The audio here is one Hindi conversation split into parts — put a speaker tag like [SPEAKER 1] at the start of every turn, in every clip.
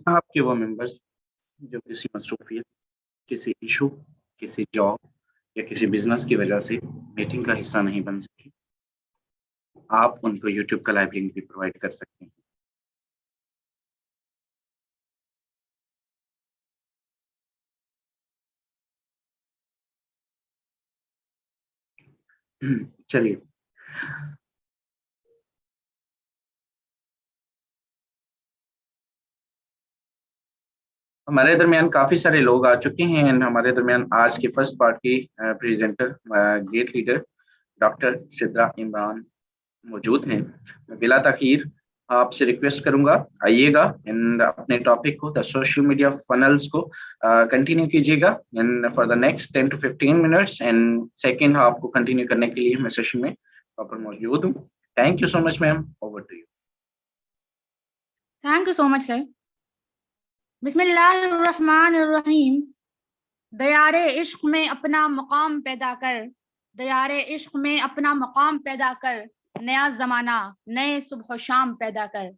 [SPEAKER 1] आपके वो मेंबर्स जो किसी मसरूफियत, किसी इशू, किसी जॉब या किसी बिजनेस की वजह से मीटिंग का हिस्सा नहीं बन सके, आप उनको यूट्यूब का लाइव लिंक भी प्रोवाइड कर सकते हैं। चलिए, हमारे दरमियान काफी सारे लोग आ चुके हैं एंड हमारे दरमियान आज के फर्स्ट पार्ट की प्रेजेंटर गेट लीडर डॉक्टर सिद्रा इमरान मौजूद हैं। मैं बिला ताखीर आपसे रिक्वेस्ट करूंगा, आइएगा एंड अपने टॉपिक को, द सोशल मीडिया फनल्स को कंटिन्यू कीजिएगा and for the next 10 to 15 minutes and second half को कंटिन्यू करने के लिए मैं सेशन में प्रॉपर मौजूद हूँ। Thank you so much ma'am, over to you.
[SPEAKER 2] Thank you so much sir. बिस्मिल्लाहिर्रहमानिर्रहीम। दयारे इश्क में अपना मकाम पैदा कर, दयारे इश्क में अपना मकाम पैदा कर, नया जमाना नए सुबह शाम पैदा कर।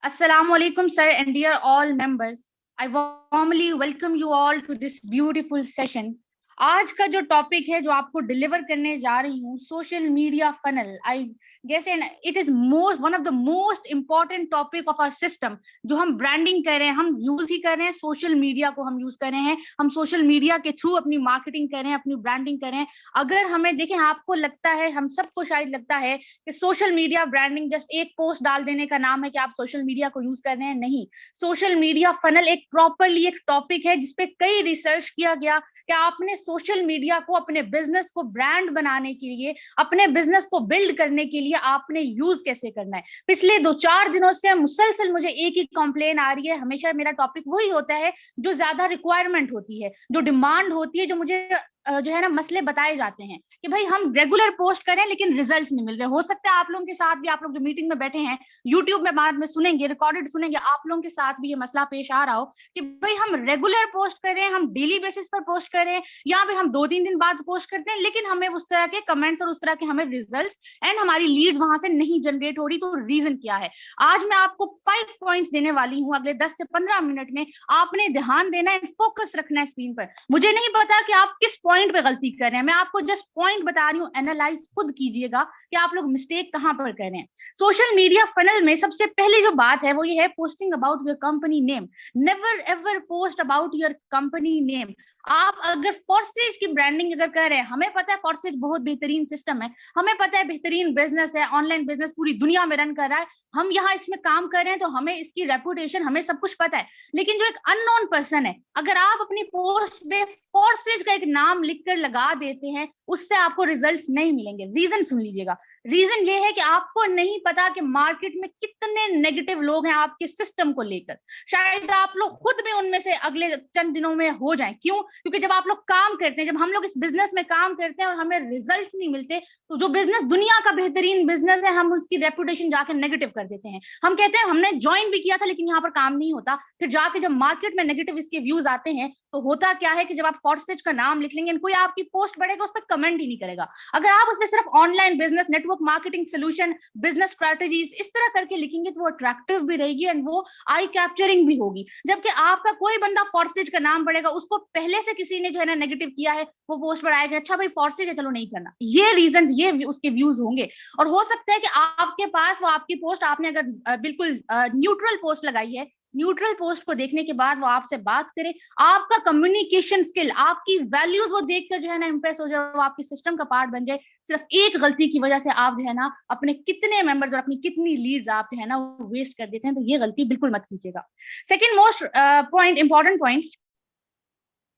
[SPEAKER 2] अस्सलाम वालेकुम sir and dear all members, I warmly welcome you all to this beautiful session. आज का जो टॉपिक है जो आपको डिलीवर करने जा रही हूँ, social media funnel, I guess it is most one of the most important topic of our system. जो हम ब्रांडिंग कर रहे हैं, हम यूज ही कर रहे हैं सोशल मीडिया को, हम यूज कर रहे हैं, हम सोशल मीडिया के थ्रू अपनी मार्केटिंग कर रहे हैं, अपनी ब्रांडिंग कर रहे हैं। अगर हमें देखें, आपको लगता है, हम सबको शायद लगता है कि सोशल मीडिया ब्रांडिंग जस्ट एक पोस्ट डाल देने का नाम है कि आप सोशल मीडिया को यूज कर रहे हैं, नहीं। सोशल मीडिया फनल एक प्रॉपरली एक टॉपिक है जिसपे कई रिसर्च किया गया कि आपने सोशल मीडिया को अपने बिजनेस को ब्रांड बनाने के लिए, अपने बिजनेस को बिल्ड करने के लिए आपने यूज कैसे करना है। पिछले 2-4 दिनों से मुसलसल मुझे एक ही कंप्लेन आ रही है, हमेशा मेरा टॉपिक वही होता है, जो ज्यादा रिक्वायरमेंट होती है, जो डिमांड होती है, जो मुझे जो है ना मसले बताए जाते हैं कि भाई हम रेगुलर पोस्ट करें लेकिन रिजल्ट्स नहीं मिल रहे। हो सकता है आप लोगों के साथ भी, आप लोग जो मीटिंग में बैठे हैं, यूट्यूब में बाद में सुनेंगे, रिकॉर्डेड सुनेंगे, आप लोगों के साथ भी ये मसला पेश आ रहा हो कि भाई हम रेगुलर पोस्ट करें, हम डेली बेसिस पर पोस्ट करें, या फिर हम 2-3 दिन बाद पोस्ट करते हैं, लेकिन हमें उस तरह के कमेंट्स और उस तरह के हमें रिजल्ट्स एंड हमारी लीड्स वहां से नहीं जनरेट हो रही। तो रीजन क्या है? आज मैं आपको 5 पॉइंट्स देने वाली हूँ। अगले 10 से 15 मिनट में आपने ध्यान देना है, फोकस रखना है स्क्रीन पर। मुझे नहीं पता कि आप किस पॉइंट पे गलती कर रहे हैं, मैं आपको जस्ट पॉइंट बता रही हूँ, एनालाइज खुद कीजिएगा कि आप लोग मिस्टेक कहां पर कर रहे हैं। सोशल मीडिया फनल में सबसे पहली जो बात है वो ये है, posting about your company name. Never ever post about your company name. आप अगर फॉर्सेज की ब्रांडिंग अगर कर रहे हैं, हमें पता है फॉर्सेज बहुत बेहतरीन सिस्टम है, हमें पता है बेहतरीन बिजनेस है, ऑनलाइन बिजनेस पूरी दुनिया में रन कर रहा है, हम यहाँ इसमें काम कर रहे हैं, तो हमें इसकी रेपुटेशन, हमें सब कुछ पता है। लेकिन जो एक अननोन पर्सन है, अगर आप अपनी पोस्ट में फोर्सेज का एक नाम लिखकर लगा देते हैं, उससे आपको रिजल्ट्स नहीं मिलेंगे। रीजन सुन लीजिएगा। रीजन ये है कि आपको नहीं पता कि मार्केट में कितने नेगेटिव लोग हैं आपके सिस्टम को लेकर। शायद आप लोग खुद भी उनमें से अगले चंद दिनों में हो जाएं। क्यों? क्योंकि जब आप लोग काम करते हैं, जब हम लोग इस बिजनेस में काम करते हैं और हमें रिजल्ट्स नहीं मिलते, तो जो बिजनेस दुनिया का बेहतरीन बिजनेस है, हम उसकी रेपुटेशन जाके नेगेटिव कर देते हैं। हम कहते हैं हमने ज्वाइन भी किया था लेकिन यहाँ पर काम नहीं होता। फिर जाके जब मार्केट में नेगेटिव इसके व्यूज आते हैं, तो होता क्या है कि जब आप फॉर्सेज का नाम लिख लेंगे, कोई आपकी पोस्ट पढ़ेगा, उस पर कमेंट ही नहीं करेगा। अगर आप उसमें सिर्फ online business, network marketing solution, business strategies इस तरह करके लिखेंगे, तो वो अट्रैक्टिव भी रहेगी एंड वो आई कैप्चरिंग भी होगी। जबकि आपका कोई बंदा फॉर्सेज का नाम पढ़ेगा, उसको पहले से किसी ने जो है ना नेगेटिव किया है, वो पोस्ट पर आएगा, अच्छा भाई फॉर्सेज है, चलो नहीं करना। ये रीजन, ये उसके व्यूज होंगे। और हो सकता है कि आपके पास वो आपकी पोस्ट, आपने अगर बिल्कुल न्यूट्रल पोस्ट लगाई है, न्यूट्रल पोस्ट को देखने के बाद वो आपसे बात करे, आपका कम्युनिकेशन स्किल, आपकी वैल्यूज वो देखकर जो है ना इंप्रेस हो जाए, वो आपके सिस्टम का पार्ट बन जाए। सिर्फ एक गलती की वजह से आप जो है ना अपने कितने मेंबर्स और अपनी कितनी लीड्स आप जो है ना वेस्ट कर देते हैं। तो ये गलती बिल्कुल मत कीजिएगा। Second most point, important point,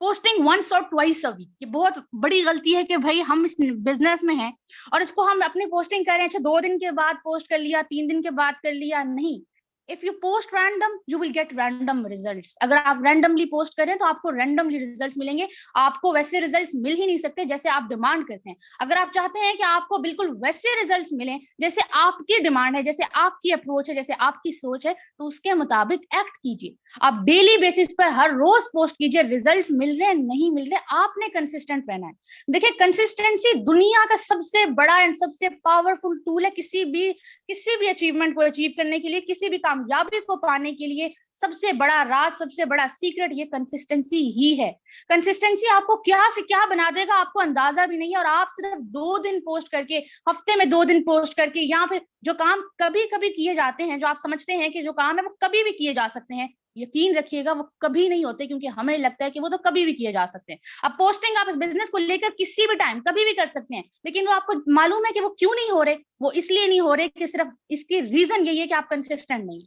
[SPEAKER 2] posting once और ट्वाइस अ वीक। ये बहुत बड़ी गलती है कि भाई हम इस बिजनेस में हैं और इसको हम अपनी पोस्टिंग कर रहे हैं, अच्छा 2 दिन के बाद पोस्ट कर लिया, 3 दिन के बाद कर लिया, नहीं। If you post random you will get random results. अगर आप रैंडमली पोस्ट करें तो आपको रैंडमली रिजल्ट्स मिलेंगे। आपको वैसे रिजल्ट्स मिल ही नहीं सकते जैसे आप डिमांड करते हैं। अगर आप चाहते हैं कि आपको बिल्कुल वैसे रिजल्ट्स मिलें जैसे आपकी डिमांड है, जैसे आपकी अप्रोच है, जैसे आपकी सोच है, तो उसके मुताबिक एक्ट कीजिए। आप डेली बेसिस पर हर रोज पोस्ट कीजिए। रिजल्ट्स मिल रहे हैं नहीं मिल रहे, आपने कंसिस्टेंट रहना है। देखिए, कंसिस्टेंसी दुनिया का सबसे बड़ा एंड सबसे पावरफुल टूल है किसी भी अचीवमेंट को अचीव करने के लिए, किसी भी कामयाबी को पाने के लिए। सबसे बड़ा राज, सबसे बड़ा सीक्रेट ये कंसिस्टेंसी ही है। कंसिस्टेंसी आपको क्या से क्या बना देगा आपको अंदाजा भी नहीं है। और आप सिर्फ 2 दिन पोस्ट करके, हफ्ते में 2 दिन पोस्ट करके, या फिर जो काम कभी कभी किए जाते हैं, जो आप समझते हैं कि जो काम है वो कभी भी किए जा सकते हैं, यकीन रखिएगा वो कभी नहीं होते, क्योंकि हमें लगता है कि वो तो कभी भी किए जा सकते हैं। अब पोस्टिंग आप इस बिजनेस को लेकर किसी भी टाइम कभी भी कर सकते हैं, लेकिन वो आपको मालूम है कि वो क्यों नहीं हो रहे। वो इसलिए नहीं हो रहे कि सिर्फ इसकी रीजन यही है कि आप कंसिस्टेंट नहीं।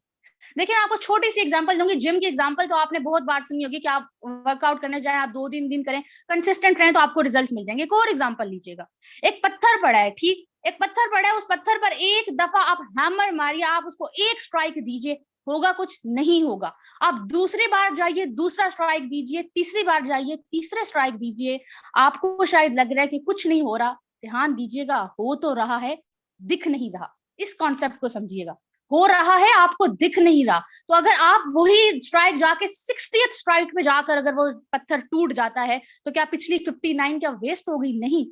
[SPEAKER 2] देखिए, आपको छोटी सी एग्जांपल दूंगी, जिम की एग्जांपल तो आपने बहुत बार सुनी होगी कि आप वर्कआउट करने जाएं, आप 2-3 दिन करें, कंसिस्टेंट रहें तो आपको रिजल्ट मिल जाएंगे। एक और एग्जांपल लीजिएगा, एक पत्थर पड़ा है, ठीक, एक पत्थर पड़ा है, उस पत्थर पर एक दफा आप हैमर मारिए, आप उसको एक स्ट्राइक दीजिए, होगा कुछ? नहीं होगा। आप दूसरी बार जाइए, दूसरा स्ट्राइक दीजिए, तीसरी बार जाइए, तीसरे स्ट्राइक दीजिए, आपको शायद लग रहा है कि कुछ नहीं हो रहा, ध्यान दीजिएगा, हो तो रहा है, दिख नहीं रहा। इस कॉन्सेप्ट को समझिएगा, हो रहा है, आपको दिख नहीं रहा। तो अगर आप वही स्ट्राइक जाके 60th स्ट्राइक पे जाकर अगर वो पत्थर टूट जाता है, तो क्या पिछली 59 क्या वेस्ट हो गई? नहीं,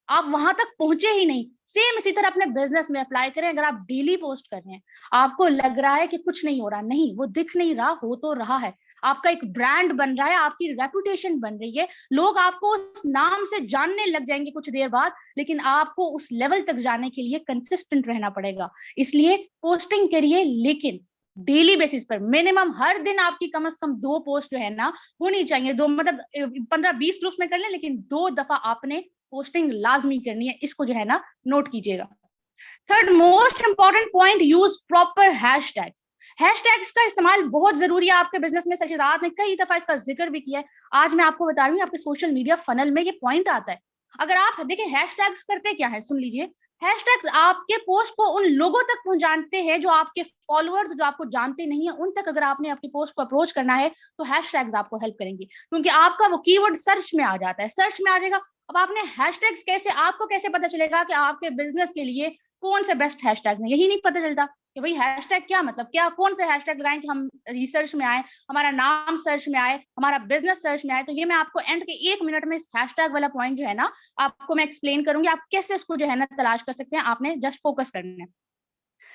[SPEAKER 2] आप वहां तक पहुंचे ही नहीं। सेम इसी तरह अपने बिजनेस में अप्लाई करें। अगर आप डेली पोस्ट कर रहे हैं, आपको लग रहा है कि कुछ नहीं हो रहा, नहीं, वो दिख नहीं रहा, हो तो रहा है। आपका एक ब्रांड बन रहा है, आपकी रेपुटेशन बन रही है, लोग आपको उस नाम से जानने लग जाएंगे कुछ देर बाद, लेकिन आपको उस लेवल तक जाने के लिए कंसिस्टेंट रहना पड़ेगा। इसलिए पोस्टिंग करिए, लेकिन डेली बेसिस पर मिनिमम हर दिन आपकी कम से कम 2 पोस्ट जो है ना होनी चाहिए। 2 मतलब 15-20 ग्रुप्स में कर लें, लेकिन 2 दफा आपने पोस्टिंग लाजमी करनी है। इसको जो है ना नोट कीजिएगा। Third most important point, use proper hashtags. Hashtags का इस्तेमाल बहुत जरूरी है आपके बिजनेस में। सचिदात ने कई दफा इसका जिक्र भी किया है, आज मैं आपको बता रही हूँ, आपके सोशल मीडिया फनल में ये पॉइंट आता है। अगर आप देखिए, हैशटैग्स करते क्या है, सुन लीजिए। हैशटैग्स आपके पोस्ट को उन लोगों तक पहुंचाते हैं जो आपके फॉलोअर्स, जो आपको जानते नहीं है, उन तक अगर आपने आपकी पोस्ट को अप्रोच करना है तो हैशटैग्स आपको हेल्प करेंगे, क्योंकि आपका वो कीवर्ड सर्च में आ जाता है, सर्च में आ जाएगा। अब आपने हैशटैग्स कैसे, आपको कैसे पता चलेगा कि आपके बिजनेस के लिए कौन से बेस्ट हैशटैग्स हैं? यही नहीं पता चलता कि भाई हैशटैग क्या मतलब, क्या कौन से हैशटैग लगाएं कि हम रिसर्च में आए, हमारा नाम सर्च में आए, हमारा बिजनेस सर्च में आए। तो ये मैं आपको एंड के 1 मिनट में इस हैशटैग वाला पॉइंट जो है ना आपको मैं एक्सप्लेन करूंगी, आप कैसे उसको जो है ना तलाश कर सकते हैं। आपने जस्ट फोकस करना है।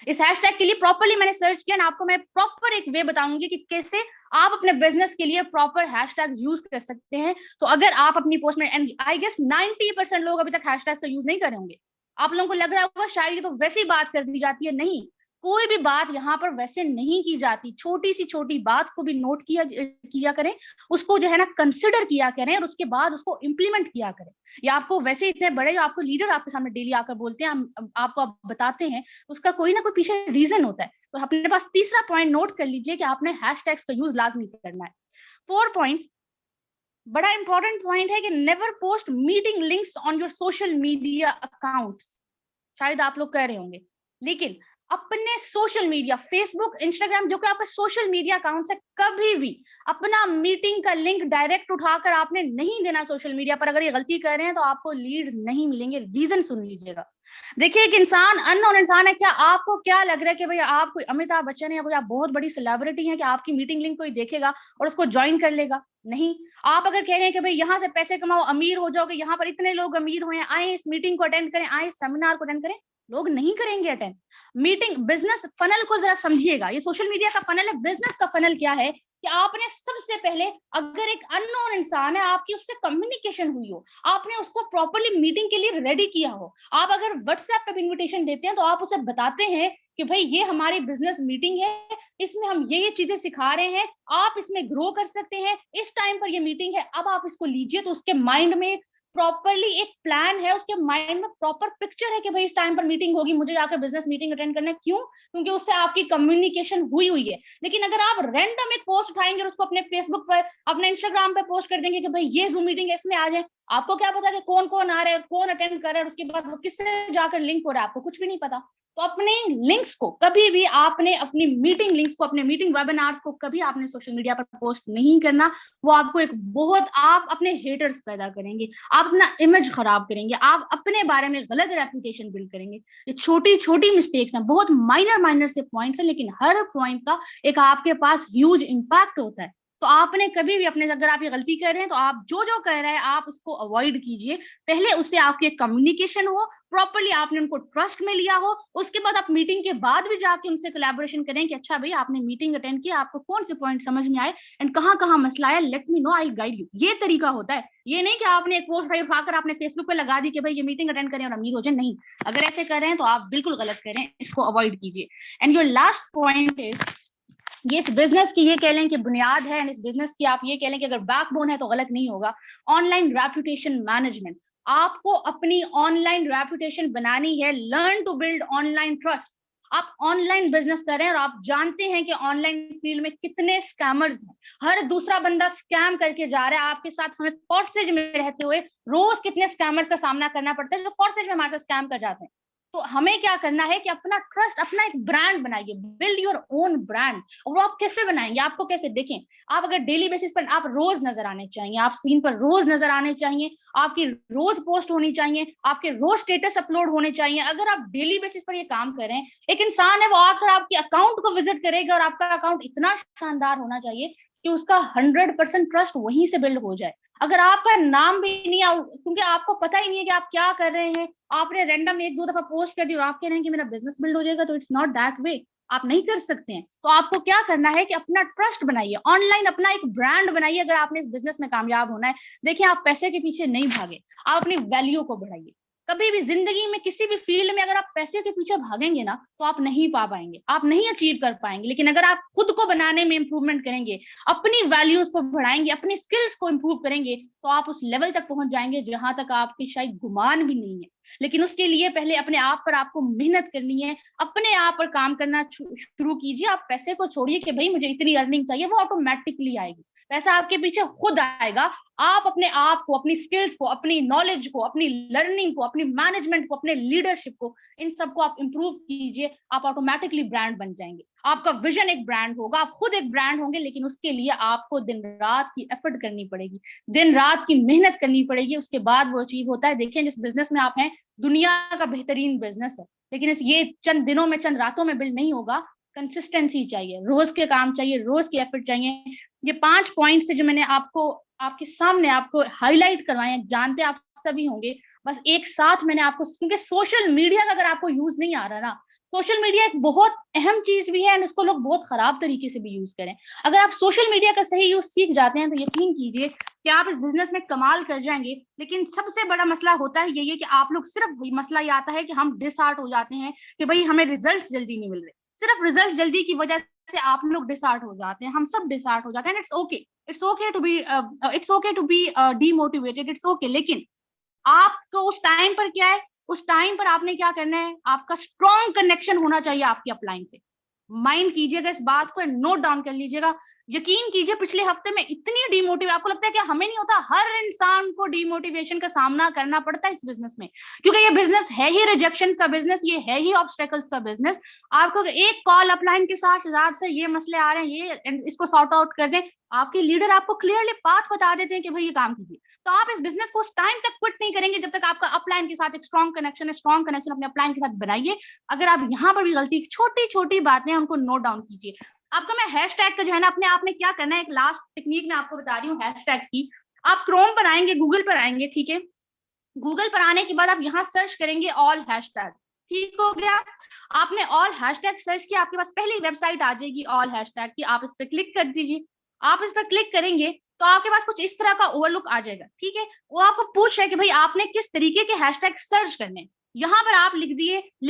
[SPEAKER 2] इस हैशटैग के लिए प्रॉपर्ली मैंने सर्च किया ना, आपको मैं प्रॉपर एक वे बताऊंगी कि कैसे आप अपने बिजनेस के लिए प्रॉपर हैशटैग्स यूज कर सकते हैं। तो अगर आप अपनी पोस्ट में, एंड आई गेस 90% लोग अभी तक हैशटैग्स का यूज नहीं कर रहे होंगे। आप लोगों को लग रहा होगा शायद ये तो वैसे ही बात कर दी जाती है, नहीं, कोई भी बात यहाँ पर वैसे नहीं की जाती। छोटी सी छोटी बात को भी नोट किया करें, उसको जो है ना कंसिडर किया करें, और उसके बाद उसको इंप्लीमेंट किया करें। या आपको वैसे इतने बड़े जो आपको लीडर आपके सामने डेली आकर बोलते हैं, आपको आप बताते हैं, उसका कोई ना कोई पीछे रीजन होता है। तो अपने पास तीसरा पॉइंट नोट कर लीजिए कि आपने हैशटैग्स का यूज लाजमी करना है। 4 पॉइंट्स, बड़ा इंपॉर्टेंट पॉइंट है कि never post meeting links on your social media accounts. शायद आप लोग कह रहे होंगे, लेकिन अपने सोशल मीडिया, फेसबुक, इंस्टाग्राम, जो कि आपका सोशल मीडिया अकाउंट है, कभी भी अपना मीटिंग का लिंक डायरेक्ट उठाकर आपने नहीं देना सोशल मीडिया पर। अगर ये गलती कर रहे हैं तो आपको लीड्स नहीं मिलेंगे। रीजन सुन लीजिएगा। देखिए, एक इंसान अननोन इंसान है, क्या आपको क्या लग रहा है कि भाई आप कोई अमिताभ बच्चन है या कोई आप बहुत बड़ी सेलिब्रिटी हैं कि आपकी मीटिंग लिंक कोई देखेगा और उसको ज्वाइन कर लेगा? नहीं। आप अगर कह रहे हैं कि भाई यहाँ से पैसे कमाओ, अमीर हो जाओगे, यहाँ पर इतने लोग अमीर हुए हैं, आए इस मीटिंग को अटेंड करें, आए सेमिनार को अटेंड करें, लोग नहीं करेंगे अटेंड। मीटिंग, बिजनेस फनल को जरा समझिएगा। ये सोशल मीडिया का फनल है, बिजनेस का फनल क्या है कि आपने सबसे पहले, अगर एक अननोन इंसान है, आपकी उससे कम्युनिकेशन हुई हो, आपने उसको प्रॉपर्ली मीटिंग के लिए रेडी किया हो, आप अगर व्हाट्सएप पे इन्विटेशन देते हैं तो आप उसे बताते हैं कि भाई ये हमारी बिजनेस मीटिंग है, इसमें हम ये चीजें सिखा रहे हैं, आप इसमें ग्रो कर सकते हैं, इस टाइम पर ये मीटिंग है, अब आप इसको लीजिए। तो उसके माइंड में प्रॉपरली एक प्लान है, उसके माइंड में प्रॉपर पिक्चर है कि भाई इस टाइम पर मीटिंग होगी, मुझे जाकर बिजनेस मीटिंग अटेंड करना है। क्यों? क्योंकि उससे आपकी कम्युनिकेशन हुई है। लेकिन अगर आप रैंडम एक पोस्ट उठाएंगे और उसको अपने फेसबुक पर, अपने इंस्टाग्राम पे पोस्ट कर देंगे कि भाई ये जूम मीटिंग है, इसमें आ जाए, आपको क्या पता कि कौन कौन आ रहा है और कौन अटेंड कर रहा है, उसके बाद वो किससे जाकर लिंक हो रहा है, आपको कुछ भी नहीं पता। तो अपने लिंक्स को कभी भी, आपने अपनी मीटिंग लिंक्स को, अपने मीटिंग वेबिनार्स को कभी आपने सोशल मीडिया पर पोस्ट नहीं करना। वो आपको एक बहुत, आप अपने हेटर्स पैदा करेंगे, आप अपना इमेज खराब करेंगे, आप अपने बारे में गलत रेपुटेशन बिल्ड करेंगे। ये छोटी छोटी मिस्टेक्स हैं, बहुत माइनर से पॉइंट्स हैं, लेकिन हर पॉइंट का एक आपके पास ह्यूज इंपैक्ट होता है। तो आपने कभी भी अपने, अगर आप ये गलती कर रहे हैं तो आप जो जो कर रहे हैं आप उसको अवॉइड कीजिए। पहले उससे आपके कम्युनिकेशन हो प्रॉपरली, आपने उनको ट्रस्ट में लिया हो, उसके बाद आप मीटिंग के बाद भी जाके उनसे कोलैबोरेशन करें कि अच्छा भाई आपने मीटिंग अटेंड की, आपको कौन से पॉइंट समझ में आए एंड कहाँ कहाँ मसला है, let me know, I guide you. ये तरीका होता है। ये नहीं कि आपने एक पोस्ट उठाकर आपने फेसबुक पे लगा दी कि भाई ये मीटिंग अटेंड करें और अमीर हो जाए। नहीं, अगर ऐसे कर रहे हैं तो आप बिल्कुल गलत करें, इसको अवॉइड कीजिए। And your last point is, ये इस बिजनेस की ये कह लें कि बुनियाद है, एंड इस बिजनेस की आप ये कह लें कि अगर बैकबोन है तो गलत नहीं होगा, ऑनलाइन रेपुटेशन मैनेजमेंट। आपको अपनी ऑनलाइन रेपुटेशन बनानी है। Learn to build online trust. आप ऑनलाइन बिजनेस करें और आप जानते हैं कि ऑनलाइन फील्ड में कितने स्कैमर्स हैं, हर दूसरा बंदा स्कैम करके जा रहा है आपके साथ। हमें फॉर्सेज में रहते हुए रोज कितने स्कैमर्स का सामना करना पड़ता है जो फॉर्सेज में हमारे साथ स्कैम कर जाते हैं। तो हमें क्या करना है कि अपना ट्रस्ट, अपना एक ब्रांड बनाइए, बिल्ड योर ओन ब्रांड। और वो आप कैसे बनाएंगे, आपको कैसे देखें, आप अगर डेली बेसिस पर आप रोज नजर आने चाहिए, आप स्क्रीन पर रोज नजर आने चाहिए, आपकी रोज पोस्ट होनी चाहिए, आपके रोज स्टेटस अपलोड होने चाहिए। अगर आप डेली बेसिस पर ये काम करें, एक इंसान है वो आकर आपके अकाउंट को विजिट करेगा और आपका अकाउंट इतना शानदार होना चाहिए कि उसका 100% ट्रस्ट वहीं से बिल्ड हो जाए। अगर आपका नाम भी नहीं क्योंकि आपको पता ही नहीं है कि आप क्या कर रहे हैं, आपने रैंडम एक दो दफा पोस्ट कर दी और आप कह रहे हैं कि मेरा बिजनेस बिल्ड हो जाएगा, तो इट्स नॉट दैट वे। आप नहीं कर सकते हैं। तो आपको क्या करना है कि अपना ट्रस्ट बनाइए, ऑनलाइन अपना एक ब्रांड बनाइए। अगर आपने इस बिजनेस में कामयाब होना है, देखिए आप पैसे के पीछे नहीं भागे, आप अपनी वैल्यू को बढ़ाइए। कभी भी जिंदगी में किसी भी फील्ड में अगर आप पैसे के पीछे भागेंगे ना तो आप नहीं पा पाएंगे, आप नहीं अचीव कर पाएंगे। लेकिन अगर आप खुद को बनाने में इंप्रूवमेंट करेंगे, अपनी वैल्यूज को बढ़ाएंगे, अपनी स्किल्स को इंप्रूव करेंगे, तो आप उस लेवल तक पहुंच जाएंगे जहां तक आपकी शायद गुमान भी नहीं है। लेकिन उसके लिए पहले अपने आप पर आपको मेहनत करनी है, अपने आप पर काम करना शुरू कीजिए। आप पैसे को छोड़िए कि भाई मुझे इतनी अर्निंग चाहिए, वो ऑटोमेटिकली आएगी, पैसा आपके पीछे खुद आएगा। आप अपने आप को, अपनी स्किल्स को, अपनी नॉलेज को, अपनी लर्निंग को, अपनी मैनेजमेंट को, अपने लीडरशिप को, इन सबको आप इंप्रूव कीजिए, आप ऑटोमेटिकली ब्रांड बन जाएंगे। आपका विजन एक ब्रांड होगा, आप खुद एक ब्रांड होंगे। लेकिन उसके लिए आपको दिन रात की एफर्ट करनी पड़ेगी, दिन रात की मेहनत करनी पड़ेगी, उसके बाद वो अचीव होता है। देखिए जिस बिजनेस में आप हैं, दुनिया का बेहतरीन बिजनेस है, लेकिन ये चंद दिनों में, चंद रातों में बिल्ड नहीं होगा। कंसिस्टेंसी चाहिए, रोज के काम चाहिए, रोज की एफर्ट चाहिए। ये 5 पॉइंट से जो मैंने आपको आपके सामने आपको हाईलाइट करवाए हैं, जानते आप सभी होंगे। बस एक साथ मैंने आपको, क्योंकि सोशल मीडिया का अगर आपको यूज नहीं आ रहा ना, सोशल मीडिया एक बहुत अहम चीज भी है एंड इसको लोग बहुत खराब तरीके से भी यूज करें। अगर आप सोशल मीडिया का सही यूज सीख जाते हैं तो यकीन कीजिए कि आप इस बिजनेस में कमाल कर जाएंगे। लेकिन सबसे बड़ा मसला होता है यही है कि आप लोग, सिर्फ मसला ये आता है कि हम डिसहार्ट हो जाते हैं कि भाई हमें रिजल्ट जल्दी नहीं मिल रहे। सिर्फ रिजल्ट जल्दी की वजह से आप लोग डिसहार्ट हो जाते हैं, हम सब डिसहार्ट हो जाते हैं। It's okay, it's okay to be demotivated, it's okay. लेकिन आपको उस टाइम पर क्या है, उस टाइम पर आपने क्या करना है, आपका स्ट्रॉन्ग कनेक्शन होना चाहिए आपकी अपलाइन से। माइंड कीजिएगा इस बात को, नोट डाउन कर लीजिएगा। यकीन कीजिए पिछले हफ्ते में इतनी डीमोटिवेट, आपको लगता है कि हमें नहीं होता, हर इंसान को डीमोटिवेशन का सामना करना पड़ता है इस बिजनेस में, क्योंकि ये बिजनेस है ही रिजेक्शन का बिजनेस, ये है ही ऑब्स्टेकल्स का बिजनेस। आपको एक कॉल अपलाइन के साथ से ये मसले आ रहे हैं, ये इसको सॉर्ट आउट कर दें, आपके लीडर आपको क्लियरली पाथ बता देते हैं कि भाई ये काम कीजिए। तो आप इस बिजनेस को उस टाइम तक क्विट नहीं करेंगे जब तक आपका अपलाइन के साथ एक स्ट्रॉन्ग कनेक्शन है। स्ट्रॉन्ग कनेक्शन अपने अपलाइन के साथ बनाइए। अगर आप यहाँ पर भी गलती, छोटी छोटी बातें हैं उनको नोट डाउन कीजिए। आपको मैं हैशटैग का जो है ना, अपने आप में क्या करना है, एक लास्ट टेक्निक मैं आपको बता रही हूँ हैशटैग्स की। आप क्रोम पर आएंगे, गूगल पर आएंगे, ठीक है। गूगल पर आने के बाद आप यहाँ सर्च करेंगे ऑल हैशटैग, ठीक हो गया। आपने ऑल हैशटैग सर्च किया, आपके पास पहली वेबसाइट आ जाएगी ऑल हैशटैग की, आप इस पर क्लिक कर दीजिए। आप इस पर क्लिक करेंगे तो आपके पास कुछ इस तरह का ओवरलुक आ जाएगा, ठीक है। वो आपको पूछ रहा है कि भाई आपने किस तरीके के हैशटैग सर्च करने हैं। यहाँ पर आप लिख